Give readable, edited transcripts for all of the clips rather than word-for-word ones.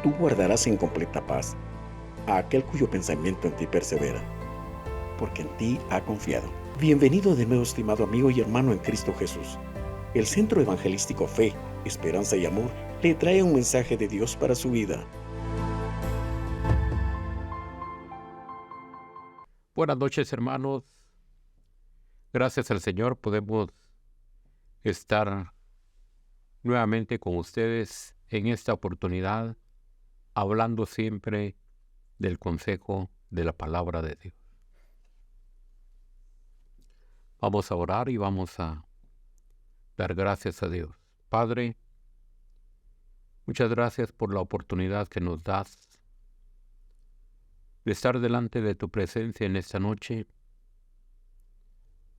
tú guardarás en completa paz a aquel cuyo pensamiento en ti persevera, porque en ti ha confiado. Bienvenido de nuevo, estimado amigo y hermano en Cristo Jesús. El Centro Evangelístico Fe, Esperanza y Amor le trae un mensaje de Dios para su vida. Buenas noches, hermanos. Gracias al Señor podemos estar nuevamente con ustedes en esta oportunidad, hablando siempre del consejo de la palabra de Dios. Vamos a orar y vamos a dar gracias a Dios. Padre, muchas gracias por la oportunidad que nos das de estar delante de tu presencia en esta noche,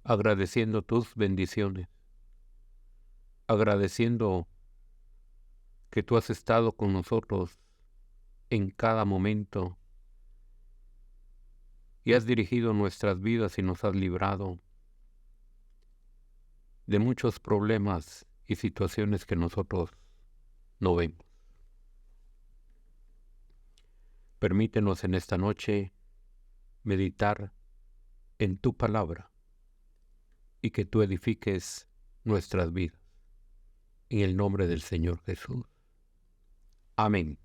agradeciendo tus bendiciones, agradeciendo que tú has estado con nosotros en cada momento y has dirigido nuestras vidas y nos has librado de muchos problemas y situaciones que nosotros no vemos. Permítenos en esta noche meditar en tu palabra y que tú edifiques nuestras vidas. En el nombre del Señor Jesús. Amén.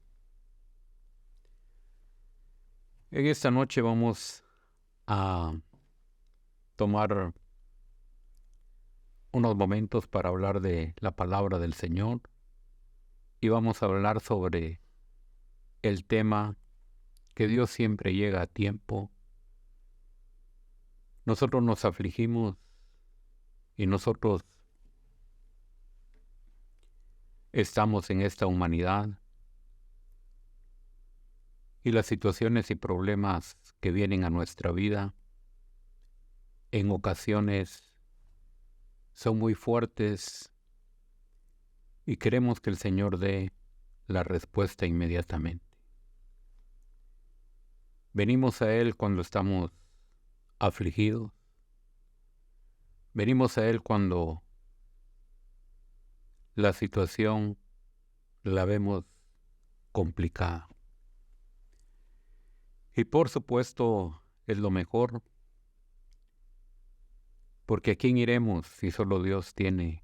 En esta noche vamos a tomar unos momentos para hablar de la palabra del Señor y vamos a hablar sobre el tema que Dios siempre llega a tiempo. Nosotros nos afligimos y nosotros estamos en esta humanidad y las situaciones y problemas que vienen a nuestra vida en ocasiones son muy fuertes y queremos que el Señor dé la respuesta inmediatamente. Venimos a Él cuando estamos afligidos. Venimos a Él cuando la situación la vemos complicada. Y por supuesto es lo mejor, porque ¿a quién iremos si solo Dios tiene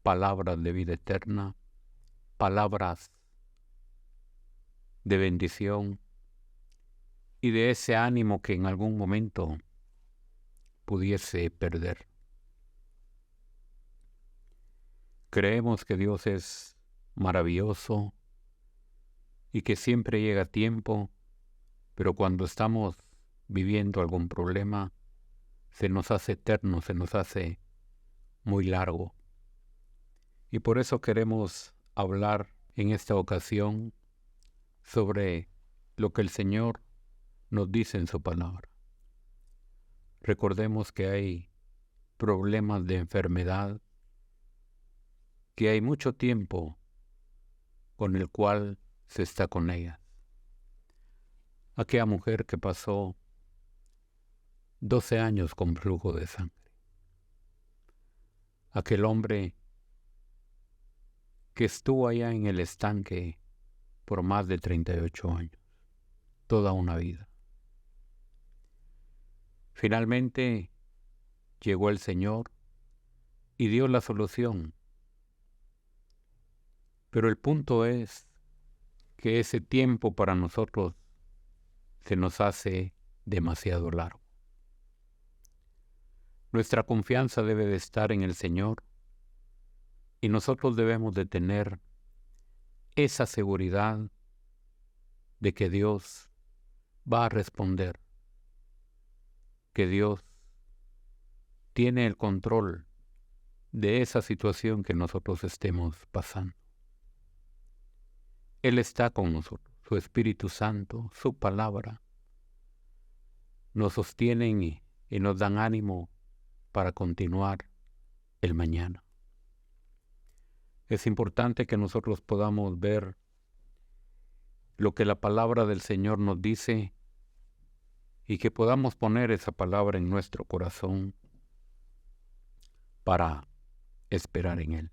palabras de vida eterna, palabras de bendición y de ese ánimo que en algún momento pudiese perder? Creemos que Dios es maravilloso y que siempre llega a tiempo, pero cuando estamos viviendo algún problema, se nos hace eterno, se nos hace muy largo. Y por eso queremos hablar en esta ocasión sobre lo que el Señor nos dice en su palabra. Recordemos que hay problemas de enfermedad, que hay mucho tiempo con el cual se está con ellas. Aquella mujer que pasó 12 años con flujo de sangre. Aquel hombre que estuvo allá en el estanque por más de 38 años, toda una vida. Finalmente llegó el Señor y dio la solución. Pero el punto es que ese tiempo para nosotros se nos hace demasiado largo. Nuestra confianza debe de estar en el Señor y nosotros debemos de tener esa seguridad de que Dios va a responder, que Dios tiene el control de esa situación que nosotros estemos pasando. Él está con nosotros, su Espíritu Santo, su palabra, nos sostienen y nos dan ánimo para continuar el mañana. Es importante que nosotros podamos ver lo que la palabra del Señor nos dice y que podamos poner esa palabra en nuestro corazón para esperar en Él.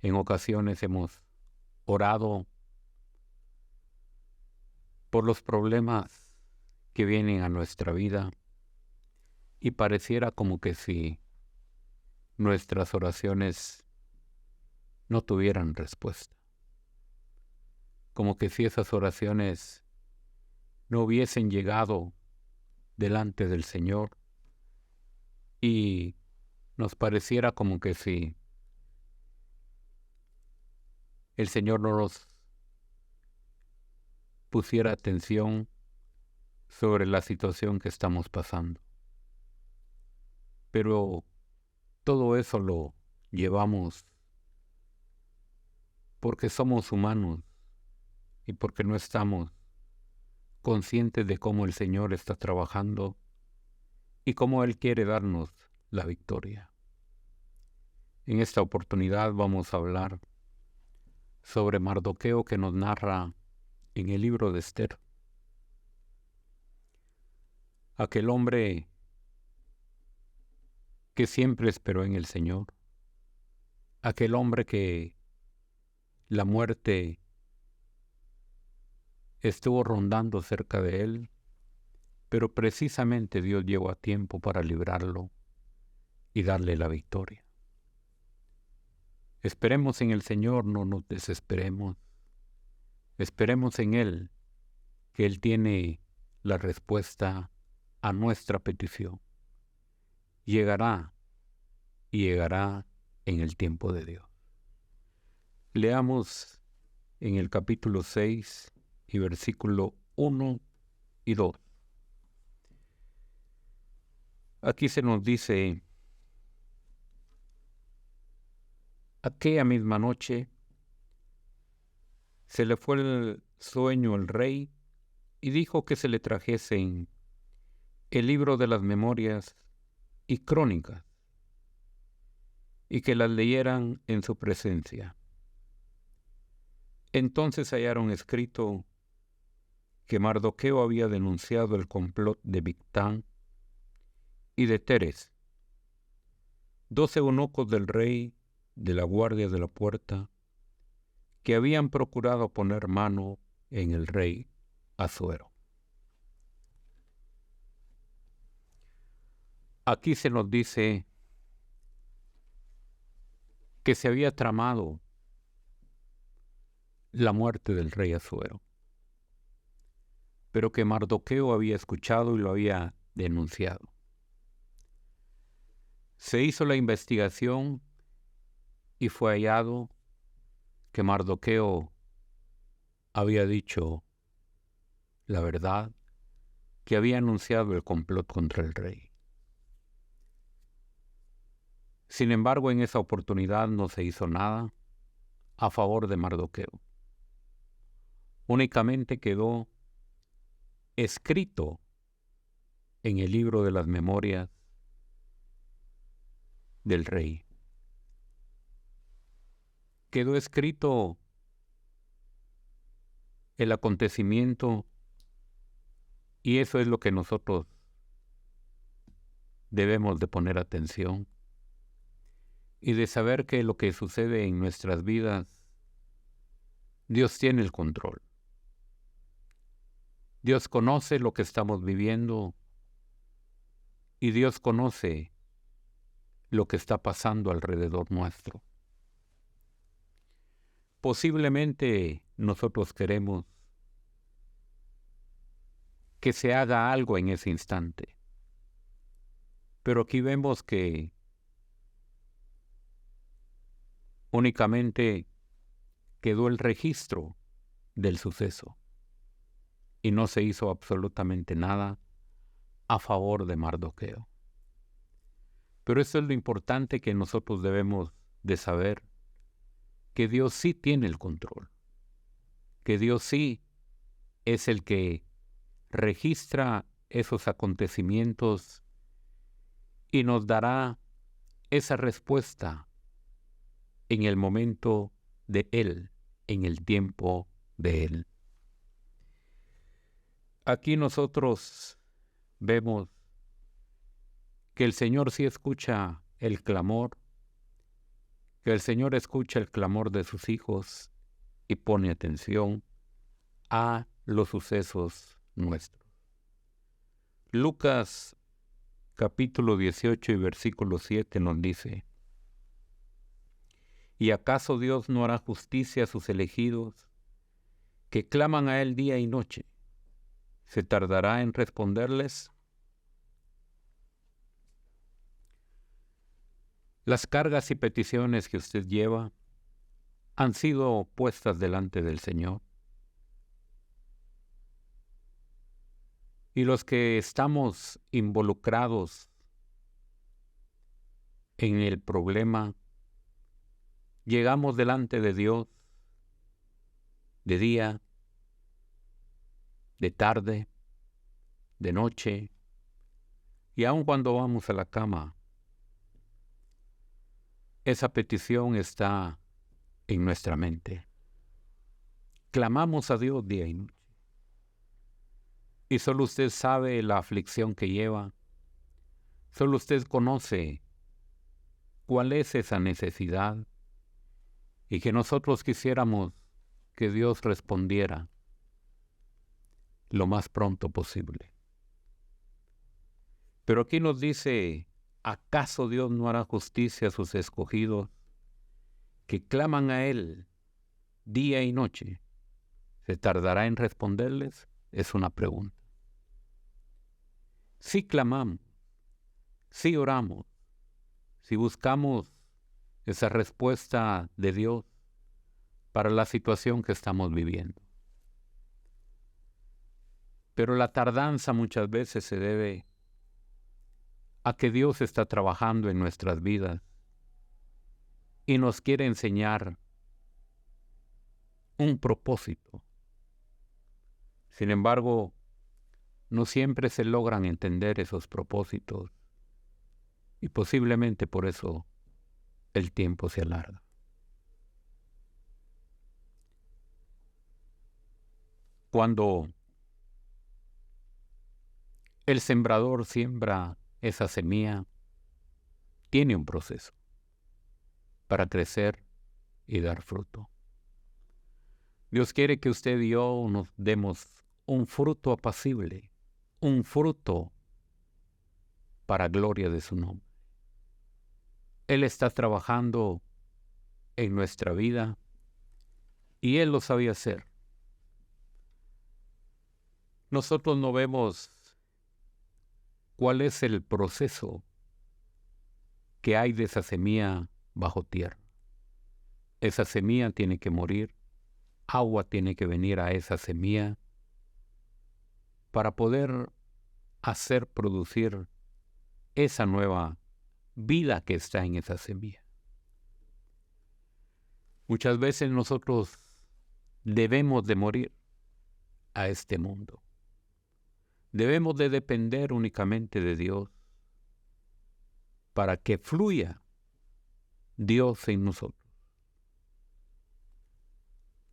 En ocasiones hemos orado por los problemas que vienen a nuestra vida y pareciera como que si nuestras oraciones no tuvieran respuesta, como que si esas oraciones no hubiesen llegado delante del Señor y nos pareciera como que si el Señor no nos pusiera atención sobre la situación que estamos pasando. Pero todo eso lo llevamos porque somos humanos y porque no estamos conscientes de cómo el Señor está trabajando y cómo Él quiere darnos la victoria. En esta oportunidad vamos a hablar sobre Mardoqueo, que nos narra en el libro de Esther. Aquel hombre que siempre esperó en el Señor, aquel hombre que la muerte estuvo rondando cerca de él, pero precisamente Dios llegó a tiempo para librarlo y darle la victoria. Esperemos en el Señor, no nos desesperemos. Esperemos en Él, que Él tiene la respuesta a nuestra petición. Llegará y llegará en el tiempo de Dios. Leamos en el capítulo 6 y versículo 1 y 2. Aquí se nos dice: aquella misma noche se le fue el sueño al rey y dijo que se le trajesen el libro de las memorias y crónicas y que las leyeran en su presencia. Entonces hallaron escrito que Mardoqueo había denunciado el complot de Bigtán y de Teres, 2 eunucos del rey de la guardia de la puerta, que habían procurado poner mano en el rey Asuero. Aquí se nos dice que se había tramado la muerte del rey Asuero, pero que Mardoqueo había escuchado y lo había denunciado. Se hizo la investigación y fue hallado que Mardoqueo había dicho la verdad, que había anunciado el complot contra el rey. Sin embargo, en esa oportunidad no se hizo nada a favor de Mardoqueo. Únicamente quedó escrito en el libro de las memorias del rey. Quedó escrito el acontecimiento, y eso es lo que nosotros debemos de poner atención y de saber que lo que sucede en nuestras vidas, Dios tiene el control. Dios conoce lo que estamos viviendo y Dios conoce lo que está pasando alrededor nuestro. Posiblemente nosotros queremos que se haga algo en ese instante, pero aquí vemos que únicamente quedó el registro del suceso y no se hizo absolutamente nada a favor de Mardoqueo. Pero eso es lo importante, que nosotros debemos de saber, que Dios sí tiene el control, que Dios sí es el que registra esos acontecimientos y nos dará esa respuesta en el momento de Él, en el tiempo de Él. Aquí nosotros vemos que el Señor sí escucha el clamor, que el Señor escucha el clamor de sus hijos y pone atención a los sucesos nuestros. Lucas capítulo 18 y versículo 7 nos dice: ¿Y acaso Dios no hará justicia a sus elegidos, que claman a Él día y noche? ¿Se tardará en responderles? Las cargas y peticiones que usted lleva han sido puestas delante del Señor. Y los que estamos involucrados en el problema, llegamos delante de Dios de día, de tarde, de noche, y aun cuando vamos a la cama, esa petición está en nuestra mente. Clamamos a Dios día y noche. Y solo usted sabe la aflicción que lleva. Solo usted conoce cuál es esa necesidad, y que nosotros quisiéramos que Dios respondiera lo más pronto posible. Pero aquí nos dice: ¿acaso Dios no hará justicia a sus escogidos, que claman a Él día y noche? ¿Se tardará en responderles? Es una pregunta. Si clamamos, si oramos, si buscamos esa respuesta de Dios para la situación que estamos viviendo. Pero la tardanza muchas veces se debe a que Dios está trabajando en nuestras vidas y nos quiere enseñar un propósito. Sin embargo, no siempre se logran entender esos propósitos, y posiblemente por eso el tiempo se alarga. Cuando el sembrador siembra esa semilla, tiene un proceso para crecer y dar fruto. Dios quiere que usted y yo nos demos un fruto apacible, un fruto para gloria de su nombre. Él está trabajando en nuestra vida y Él lo sabe hacer. Nosotros no vemos cuál es el proceso que hay de esa semilla bajo tierra. Esa semilla tiene que morir, agua tiene que venir a esa semilla para poder hacer producir esa nueva vida que está en esa semilla. Muchas veces nosotros debemos de morir a este mundo. Debemos de depender únicamente de Dios para que fluya Dios en nosotros.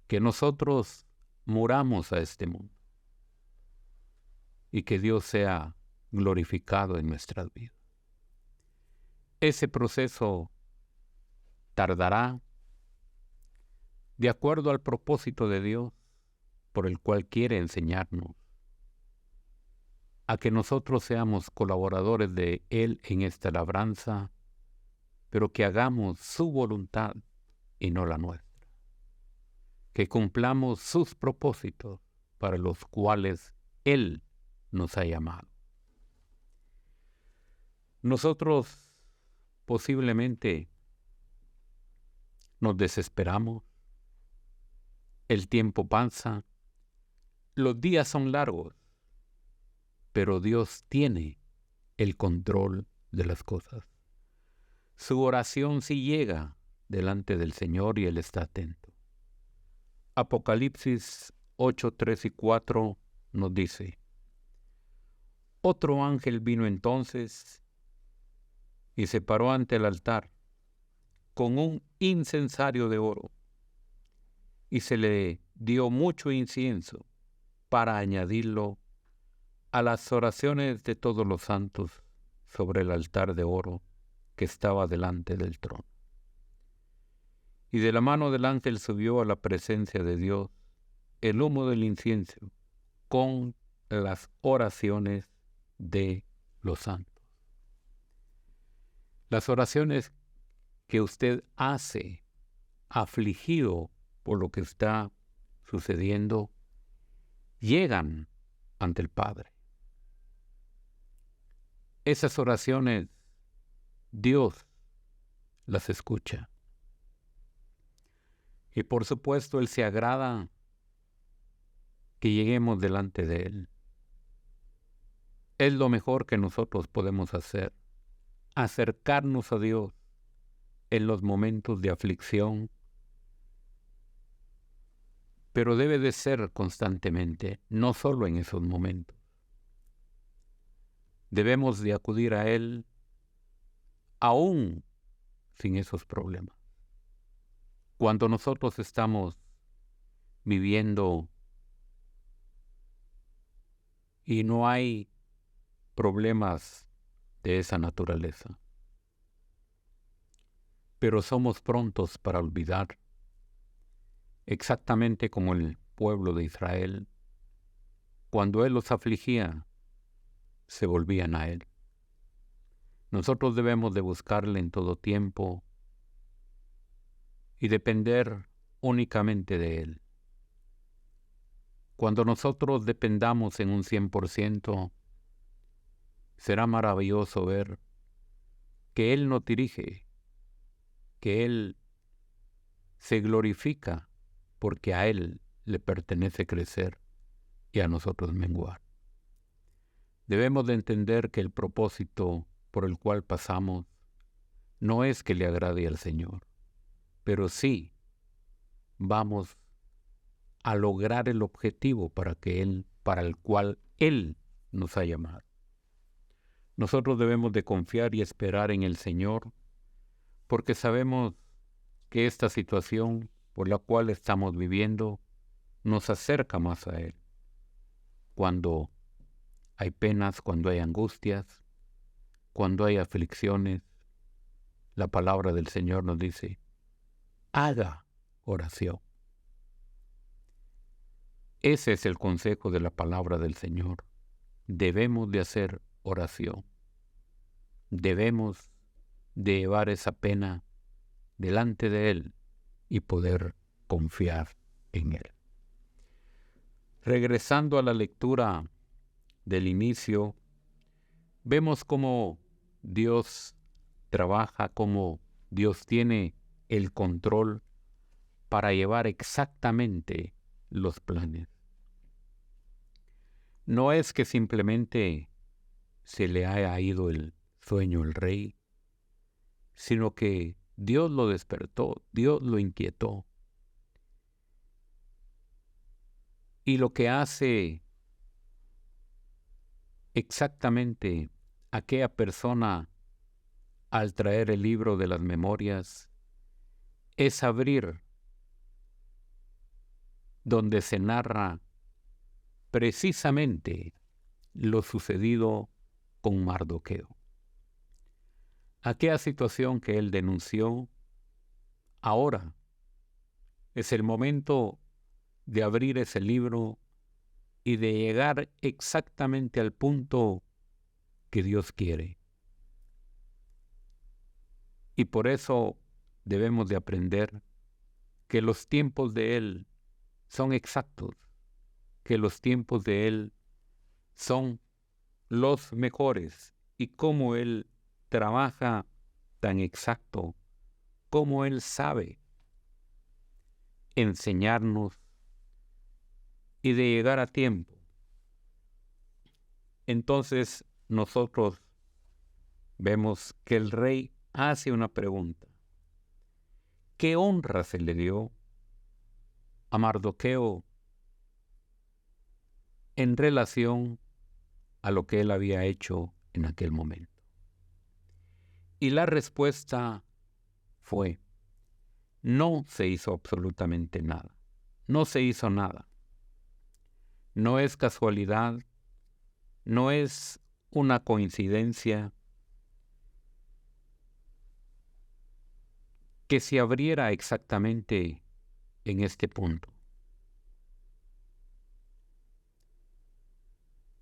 Que nosotros muramos a este mundo y que Dios sea glorificado en nuestras vidas. Ese proceso tardará de acuerdo al propósito de Dios, por el cual quiere enseñarnos a que nosotros seamos colaboradores de Él en esta labranza, pero que hagamos su voluntad y no la nuestra. Que cumplamos sus propósitos para los cuales Él nos ha llamado. Nosotros posiblemente nos desesperamos, el tiempo pasa, los días son largos, pero Dios tiene el control de las cosas. Su oración sí llega delante del Señor y Él está atento. Apocalipsis 8, 3 y 4 nos dice: otro ángel vino entonces y se paró ante el altar con un incensario de oro, y se le dio mucho incienso para añadirlo a las oraciones de todos los santos sobre el altar de oro que estaba delante del trono. Y de la mano del ángel subió a la presencia de Dios el humo del incienso con las oraciones de los santos. Las oraciones que usted hace afligido por lo que está sucediendo llegan ante el Padre. Esas oraciones Dios las escucha. Y por supuesto Él se agrada que lleguemos delante de Él. Es lo mejor que nosotros podemos hacer, acercarnos a Dios en los momentos de aflicción, pero debe de ser constantemente, no solo en esos momentos. Debemos de acudir a Él aún sin esos problemas. Cuando nosotros estamos viviendo y no hay problemas de esa naturaleza, pero somos prontos para olvidar, exactamente como el pueblo de Israel, cuando Él los afligía, se volvían a Él. Nosotros debemos de buscarle en todo tiempo y depender únicamente de Él. Cuando nosotros dependamos en un 100%, será maravilloso ver que Él nos dirige, que Él se glorifica, porque a Él le pertenece crecer y a nosotros menguar. Debemos de entender que el propósito por el cual pasamos no es que le agrade al Señor, pero sí vamos a lograr el objetivo para el cual Él nos ha llamado. Nosotros debemos de confiar y esperar en el Señor, porque sabemos que esta situación por la cual estamos viviendo nos acerca más a Él. Cuando hay penas, cuando hay angustias, cuando hay aflicciones, la palabra del Señor nos dice, haga oración. Ese es el consejo de la palabra del Señor. Debemos de hacer oración. Debemos de llevar esa pena delante de Él y poder confiar en Él. Regresando a la lectura del inicio, vemos cómo Dios trabaja, cómo Dios tiene el control para llevar exactamente los planes. No es que simplemente se le haya ido el sueño al rey, sino que Dios lo despertó, Dios lo inquietó. Y lo que hace exactamente aquella persona al traer el libro de las memorias es abrir donde se narra precisamente lo sucedido con Mardoqueo. Aquella situación que él denunció, ahora es el momento de abrir ese libro y de llegar exactamente al punto que Dios quiere. Y por eso debemos de aprender que los tiempos de Él son exactos, que los tiempos de Él son los mejores, y cómo Él trabaja tan exacto, cómo Él sabe enseñarnos y de llegar a tiempo. Entonces nosotros vemos que el rey hace una pregunta. ¿Qué honra se le dio a Mardoqueo en relación a lo que él había hecho en aquel momento? Y la respuesta fue, no se hizo absolutamente nada. No se hizo nada. No es casualidad, no es una coincidencia que se abriera exactamente en este punto.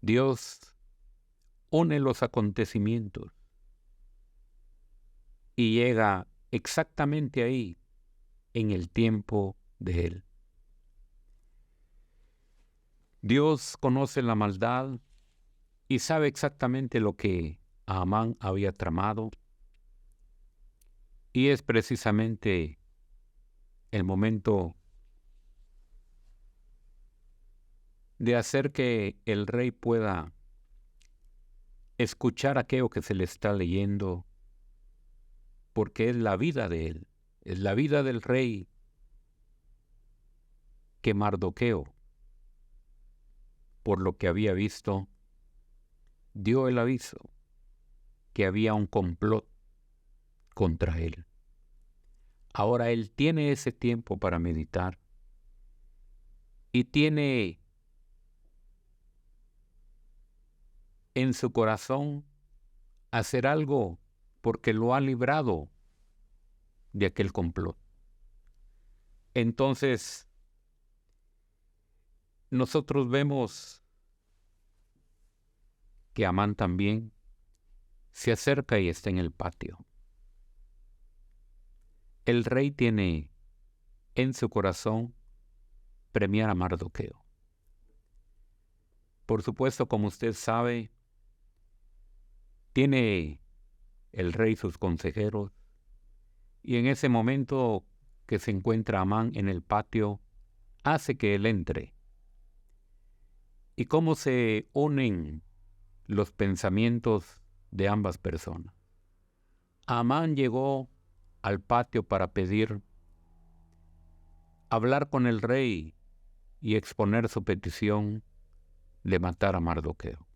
Dios une los acontecimientos y llega exactamente ahí, en el tiempo de Él. Dios conoce la maldad y sabe exactamente lo que Amán había tramado, y es precisamente el momento de hacer que el rey pueda escuchar aquello que se le está leyendo, porque es la vida de él, es la vida del rey, que Mardoqueo, por lo que había visto, dio el aviso que había un complot contra él. Ahora él tiene ese tiempo para meditar y tiene en su corazón hacer algo porque lo ha librado de aquel complot. Entonces, nosotros vemos que Amán también se acerca y está en el patio. El rey tiene en su corazón premiar a Mardoqueo. Por supuesto, como usted sabe, tiene el rey sus consejeros, y en ese momento que se encuentra Amán en el patio, hace que él entre. ¿Y cómo se unen los pensamientos de ambas personas? Amán llegó al patio para pedir hablar con el rey y exponer su petición de matar a Mardoqueo,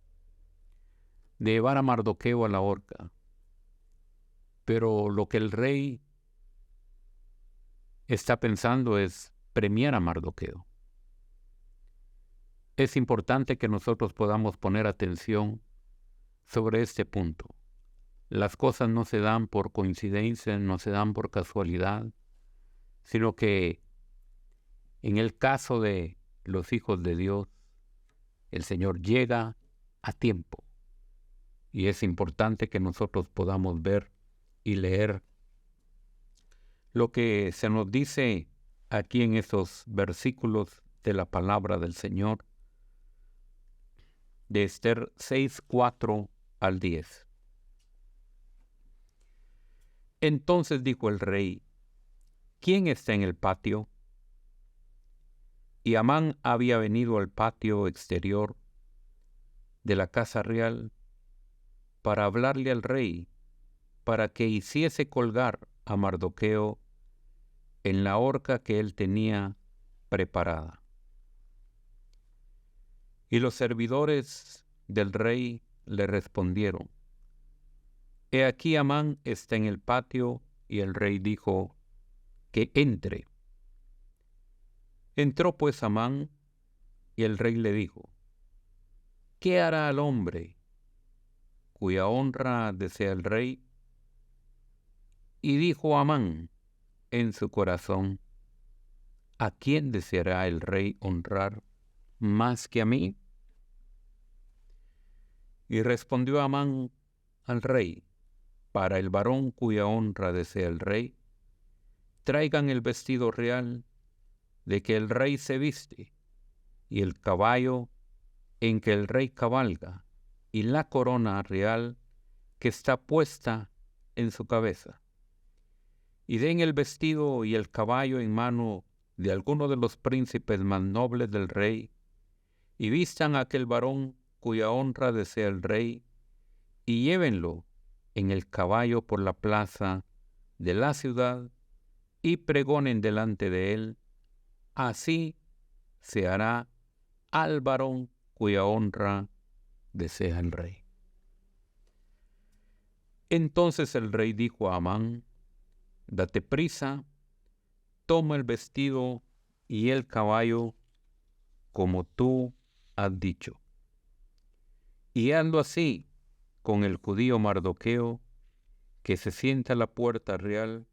de llevar a Mardoqueo a la horca. Pero lo que el rey está pensando es premiar a Mardoqueo. Es importante que nosotros podamos poner atención sobre este punto. Las cosas no se dan por coincidencia, no se dan por casualidad, sino que en el caso de los hijos de Dios, el Señor llega a tiempo. Y es importante que nosotros podamos ver y leer lo que se nos dice aquí en estos versículos de la palabra del Señor, de Esther 6:4 al 10. Entonces dijo el rey: ¿quién está en el patio? Y Amán había venido al patio exterior de la casa real para hablarle al rey, para que hiciese colgar a Mardoqueo en la horca que él tenía preparada. Y los servidores del rey le respondieron: he aquí Amán está en el patio. Y el rey dijo que entre. Entró pues Amán, y el rey le dijo: ¿qué hará al hombre cuya honra desea el rey? Y dijo Amán en su corazón: ¿a quién deseará el rey honrar más que a mí? Y respondió Amán al rey: para el varón cuya honra desea el rey, traigan el vestido real de que el rey se viste, y el caballo en que el rey cabalga, y la corona real que está puesta en su cabeza. Y den el vestido y el caballo en mano de alguno de los príncipes más nobles del rey, y vistan a aquel varón cuya honra desea el rey, y llévenlo en el caballo por la plaza de la ciudad, y pregonen delante de él: así se hará al varón cuya honra desea el rey. Entonces el rey dijo a Amán: date prisa, toma el vestido y el caballo como tú has dicho, y hazlo así con el judío Mardoqueo, que se sienta a la puerta real.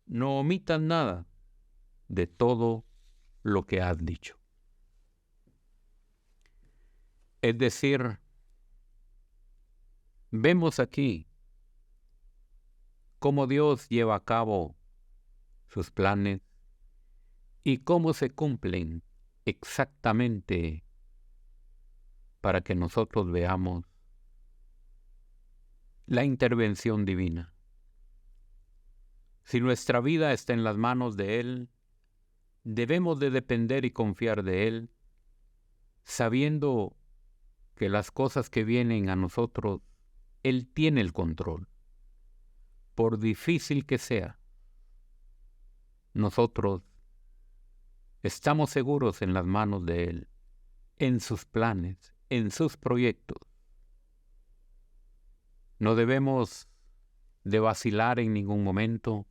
No omitas nada de todo lo que has dicho. Es decir, vemos aquí cómo Dios lleva a cabo sus planes y cómo se cumplen exactamente para que nosotros veamos la intervención divina. Si nuestra vida está en las manos de Él, debemos de depender y confiar de Él, sabiendo que las cosas que vienen a nosotros, Él tiene el control. Por difícil que sea, nosotros estamos seguros en las manos de Él, en sus planes, en sus proyectos. No debemos de vacilar en ningún momento,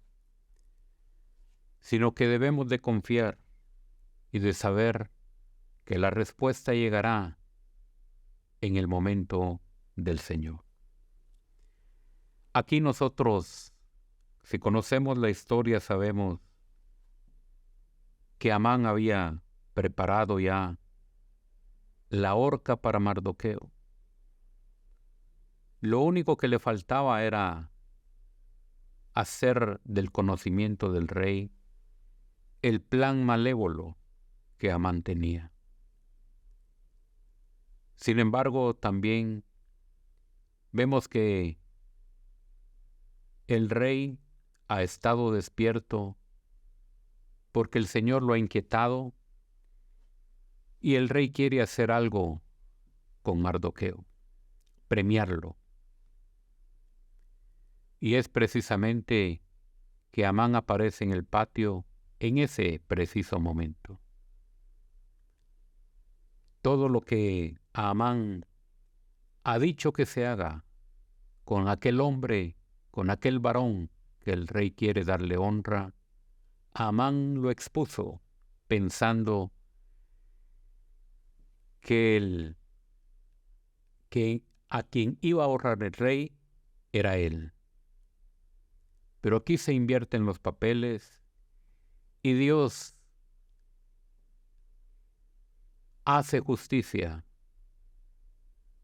sino que debemos de confiar y de saber que la respuesta llegará en el momento del Señor. Aquí nosotros, si conocemos la historia, sabemos que Amán había preparado ya la horca para Mardoqueo. Lo único que le faltaba era hacer del conocimiento del rey el plan malévolo que Amán tenía. Sin embargo, también vemos que el rey ha estado despierto porque el Señor lo ha inquietado y el rey quiere hacer algo con Mardoqueo, premiarlo. Y es precisamente que Amán aparece en el patio en ese preciso momento. Todo lo que Amán ha dicho que se haga con aquel hombre, con aquel varón que el rey quiere darle honra, Amán lo expuso pensando que a quien iba a honrar el rey era él. Pero aquí se invierten los papeles y Dios hace justicia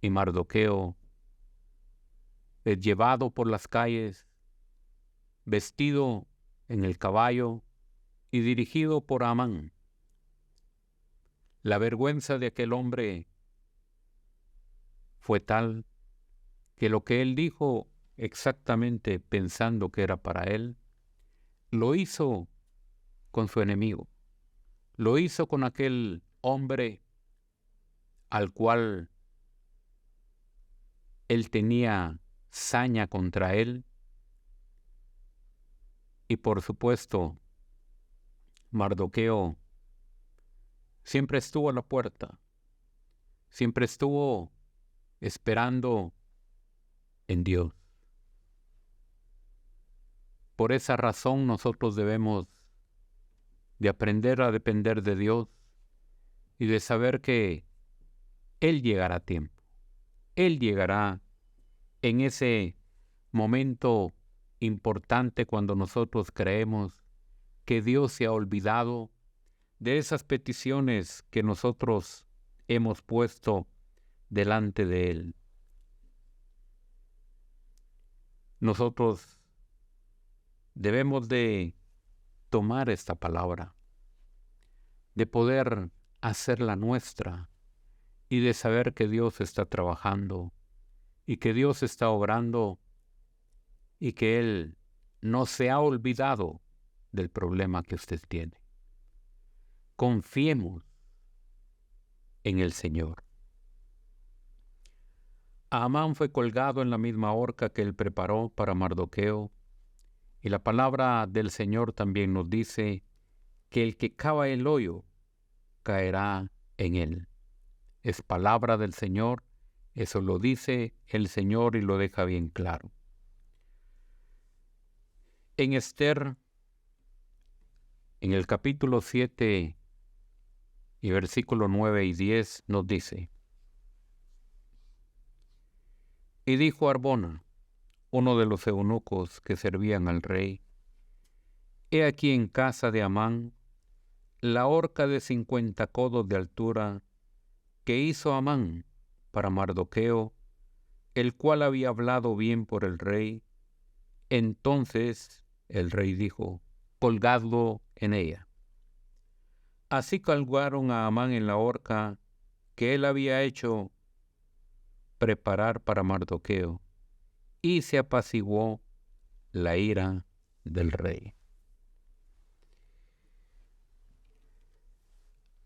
y Mardoqueo es llevado por las calles, vestido en el caballo y dirigido por Amán. La vergüenza de aquel hombre fue tal que lo que él dijo exactamente pensando que era para él, lo hizo con su enemigo, lo hizo con aquel hombre al cual él tenía saña contra él, y por supuesto Mardoqueo siempre estuvo a la puerta, siempre estuvo esperando en Dios. Por esa razón nosotros debemos de aprender a depender de Dios y de saber que Él llegará a tiempo. Él llegará en ese momento importante cuando nosotros creemos que Dios se ha olvidado de esas peticiones que nosotros hemos puesto delante de Él. Nosotros debemos de tomar esta palabra, de poder hacerla nuestra y de saber que Dios está trabajando y que Dios está obrando y que Él no se ha olvidado del problema que usted tiene. Confiemos en el Señor. Amán fue colgado en la misma horca que él preparó para Mardoqueo, y la palabra del Señor también nos dice que el que cava el hoyo caerá en él. Es palabra del Señor, eso lo dice el Señor y lo deja bien claro. En Esther, en el capítulo 7 y versículo 9 y 10 nos dice: Y dijo Arbona, uno de los eunucos que servían al rey: He aquí en casa de Amán la horca de 50 codos de altura que hizo Amán para Mardoqueo, el cual había hablado bien por el rey. Entonces el rey dijo: colgadlo en ella. Así colgaron a Amán en la horca que él había hecho preparar para Mardoqueo, y se apaciguó la ira del rey.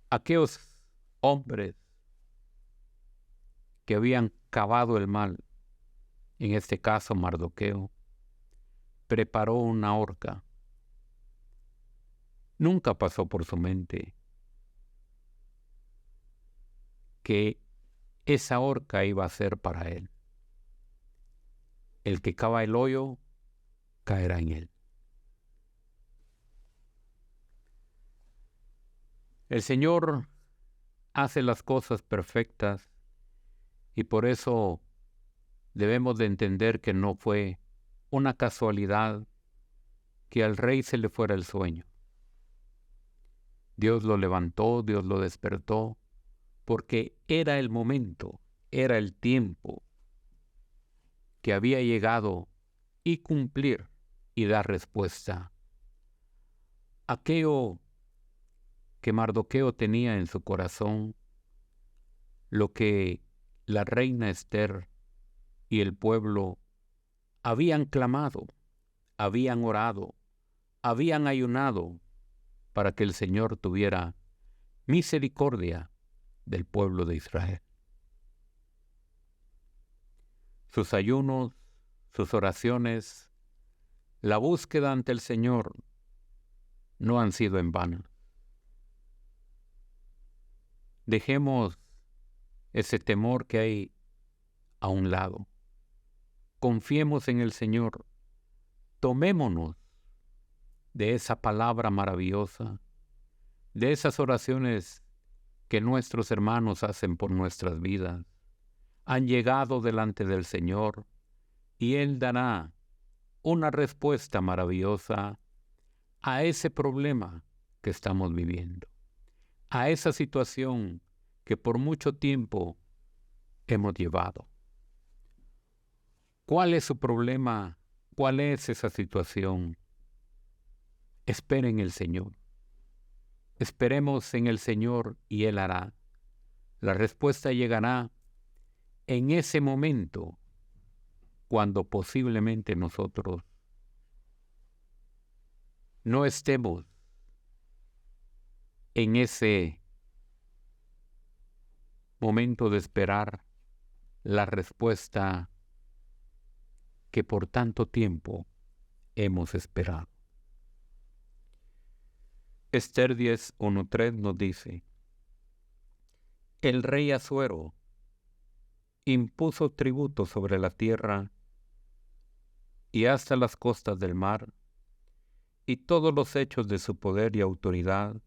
Aquellos hombres que habían cavado el mal, en este caso Mardoqueo, preparó una horca. Nunca pasó por su mente que esa horca iba a ser para él. El que cava el hoyo, caerá en él. El Señor hace las cosas perfectas y por eso debemos de entender que no fue una casualidad que al rey se le fuera el sueño. Dios lo levantó, Dios lo despertó, porque era el momento, era el tiempo que había llegado y cumplir y dar respuesta. Aquello que Mardoqueo tenía en su corazón, lo que la reina Esther y el pueblo habían clamado, habían orado, habían ayunado para que el Señor tuviera misericordia del pueblo de Israel. Sus ayunos, sus oraciones, la búsqueda ante el Señor no han sido en vano. Dejemos ese temor que hay a un lado. Confiemos en el Señor. Tomémonos de esa palabra maravillosa, de esas oraciones que nuestros hermanos hacen por nuestras vidas. Han llegado delante del Señor y Él dará una respuesta maravillosa a ese problema que estamos viviendo, a esa situación que por mucho tiempo hemos llevado. ¿Cuál es su problema? ¿Cuál es esa situación? Esperen en el Señor. Esperemos en el Señor y Él hará. La respuesta llegará en ese momento cuando posiblemente nosotros no estemos en ese momento de esperar la respuesta que por tanto tiempo hemos esperado. Esther 10:1-3 nos dice: el rey Asuero impuso tributo sobre la tierra y hasta las costas del mar, y todos los hechos de su poder y autoridad,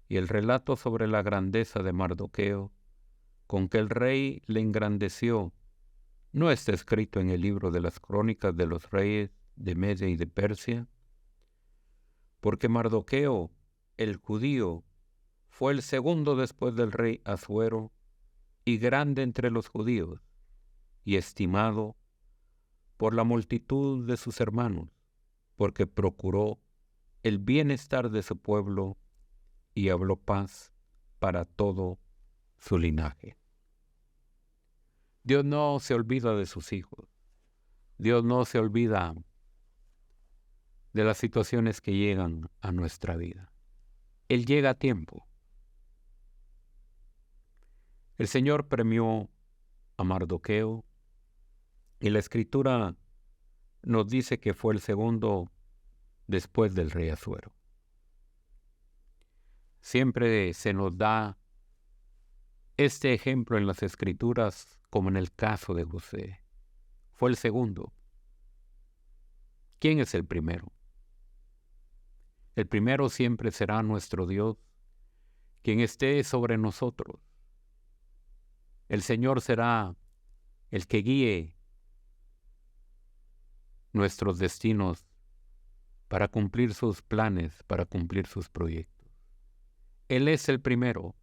y el relato sobre la grandeza de Mardoqueo, con que el rey le engrandeció, ¿no está escrito en el libro de las crónicas de los reyes de Media y de Persia? Porque Mardoqueo, el judío, fue el segundo después del rey Asuero, y grande entre los judíos, y estimado por la multitud de sus hermanos, porque procuró el bienestar de su pueblo y habló paz para todo su linaje. Dios no se olvida de sus hijos. Dios no se olvida de las situaciones que llegan a nuestra vida. Él llega a tiempo. El Señor premió a Mardoqueo y la Escritura nos dice que fue el segundo después del rey Asuero. Siempre se nos da este ejemplo en las Escrituras, como en el caso de José. Fue el segundo. ¿Quién es el primero? El primero siempre será nuestro Dios, quien esté sobre nosotros. El Señor será el que guíe nuestros destinos para cumplir sus planes, para cumplir sus proyectos. Él es el primero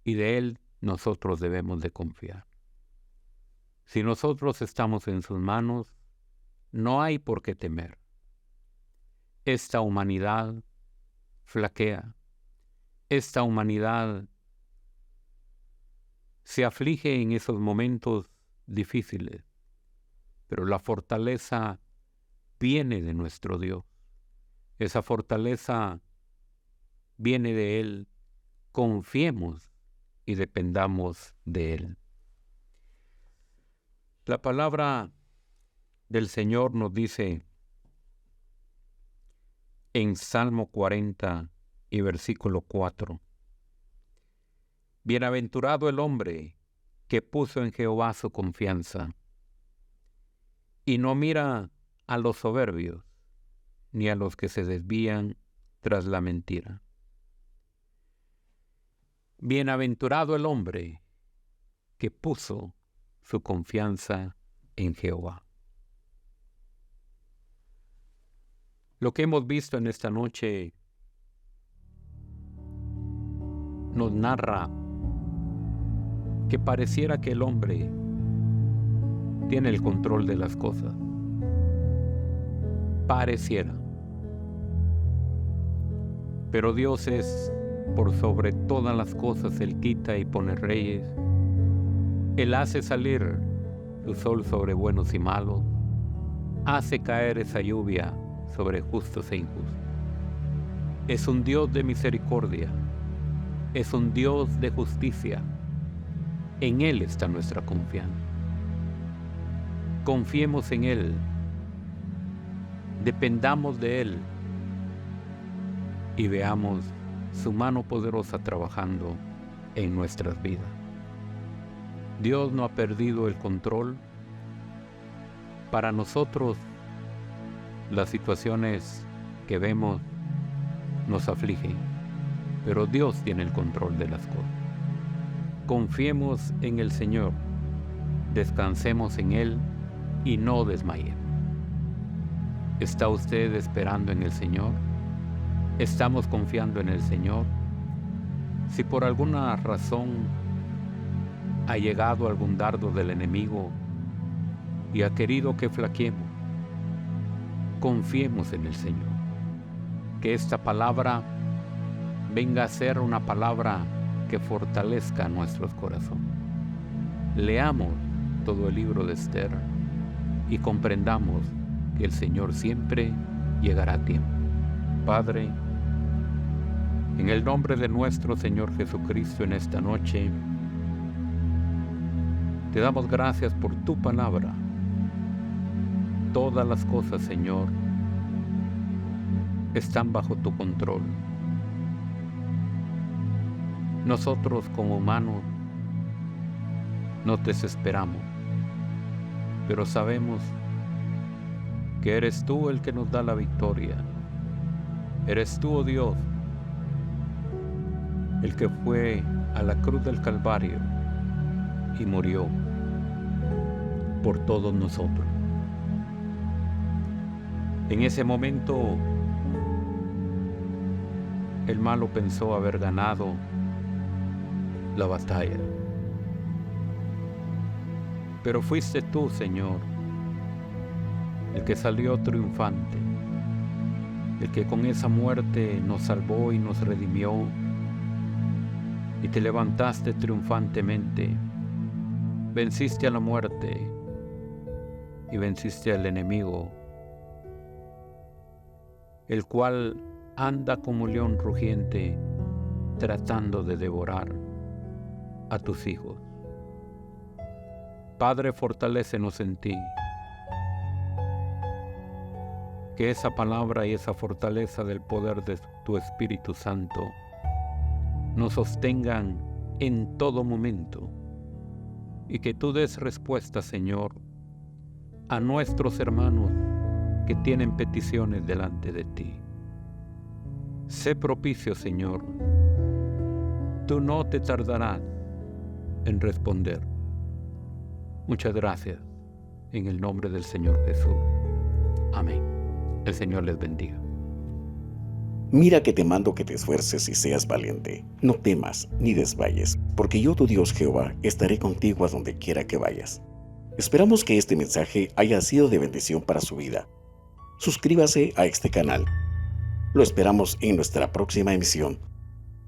y de Él nosotros debemos de confiar. Si nosotros estamos en sus manos, no hay por qué temer. Esta humanidad flaquea. Esta humanidad se aflige en esos momentos difíciles, pero la fortaleza viene de nuestro Dios. Esa fortaleza viene de Él. Confiemos y dependamos de Él. La palabra del Señor nos dice en Salmo 40 y versículo 4: Bienaventurado el hombre que puso en Jehová su confianza y no mira a los soberbios ni a los que se desvían tras la mentira. Bienaventurado el hombre que puso su confianza en Jehová. Lo que hemos visto en esta noche nos narra que pareciera que el hombre tiene el control de las cosas. Pareciera. Pero Dios es por sobre todas las cosas. Él quita y pone reyes. Él hace salir su sol sobre buenos y malos. Hace caer esa lluvia sobre justos e injustos. Es un Dios de misericordia. Es un Dios de justicia. En Él está nuestra confianza. Confiemos en Él. Dependamos de Él. Y veamos su mano poderosa trabajando en nuestras vidas. Dios no ha perdido el control. Para nosotros, las situaciones que vemos nos afligen, pero Dios tiene el control de las cosas. Confiemos en el Señor, descansemos en Él y no desmayemos. ¿Está usted esperando en el Señor? ¿Estamos confiando en el Señor? Si por alguna razón ha llegado algún dardo del enemigo y ha querido que flaqueemos, confiemos en el Señor. Que esta palabra venga a ser una palabra que fortalezca nuestros corazones. Leamos todo el libro de Esther y comprendamos que el Señor siempre llegará a tiempo. Padre, en el nombre de nuestro Señor Jesucristo, en esta noche, te damos gracias por tu palabra. Todas las cosas, Señor, están bajo tu control. Nosotros como humanos nos desesperamos, pero sabemos que eres tú el que nos da la victoria. Eres tú, oh Dios, el que fue a la cruz del Calvario y murió por todos nosotros. En ese momento, el malo pensó haber ganado la batalla. Pero fuiste tú, Señor, el que salió triunfante, el que con esa muerte nos salvó y nos redimió, y te levantaste triunfantemente, venciste a la muerte y venciste al enemigo, el cual anda como león rugiente tratando de devorar a tus hijos. Padre, fortalécenos en ti. Que esa palabra y esa fortaleza del poder de tu Espíritu Santo nos sostengan en todo momento y que tú des respuesta, Señor, a nuestros hermanos que tienen peticiones delante de ti. Sé propicio, Señor. Tú no te tardarás en responder. Muchas gracias, en el nombre del Señor Jesús. Amén. El Señor les bendiga. Mira que te mando que te esfuerces y seas valiente. No temas ni desmayes, porque yo, tu Dios Jehová, estaré contigo a donde quiera que vayas. Esperamos que este mensaje haya sido de bendición para su vida. Suscríbase a este canal. Lo esperamos en nuestra próxima emisión.